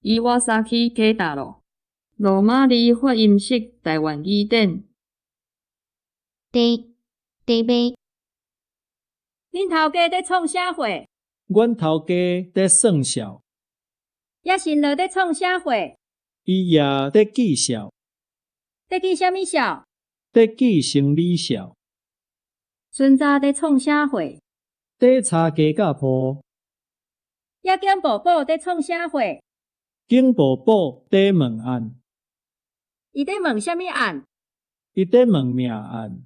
伊瓦萨基凯达罗，罗马尼发音式台湾语典。地尾。恁头家在创啥货？阮头家在算数，也新乐在创啥货？伊也在记数，在记啥物数？在记生理数，孙查在创啥货？在查家甲铺，也见宝宝在创啥货？景宝宝在问案，伊在问啥物案？伊在问命案。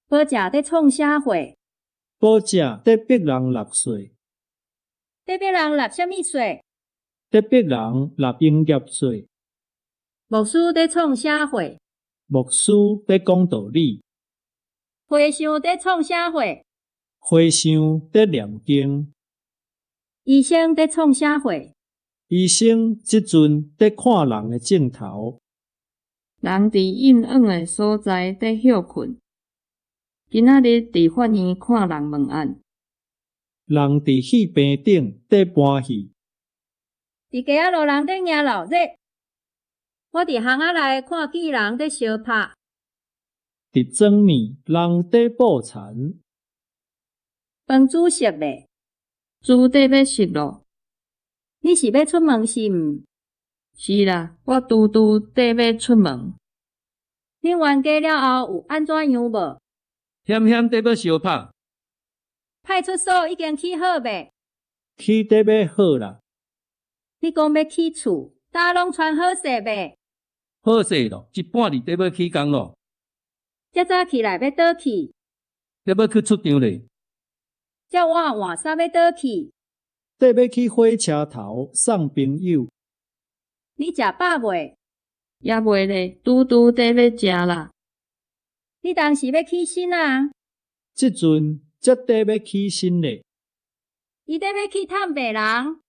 宝姐在创啥货？宝姐在逼人6岁，在逼人纳啥物税？在逼人纳营业税。牧师在创啥货？牧师在讲道理，和尚在创啥货？和尚在念经，医生在创啥货？医生即阵在看人的镜头。人伫阴暗的所在在休困，今仔日伫法院看人问案。人伫戏棚顶在搬戏，伫街仔路人在行路热。我伫巷仔内看见人在相拍。伫庄面人在捕田。饭煮熟未？猪底要熟咯。你是要出门是毋？是啦，我拄底要出门。恁冤家了后有安怎样无？险险地要相拍，派出所已经起好未？起得要好啦，你讲要起厝，大拢穿好势未？好势咯，一半日地要起工咯，遮早起来要倒去，要去出场咧。遮晚换衫要倒去。得要去火车头送朋友。你食饱未？也未咧，拄底要食啦。你当时要起身啊？即阵则得要起身咧。伊得要去探病人。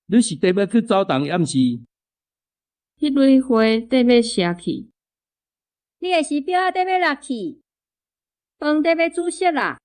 你是地要去走动，抑毋是？迄蕊花底要烧去。你的时表仔得要落去，饭得要煮熟啦。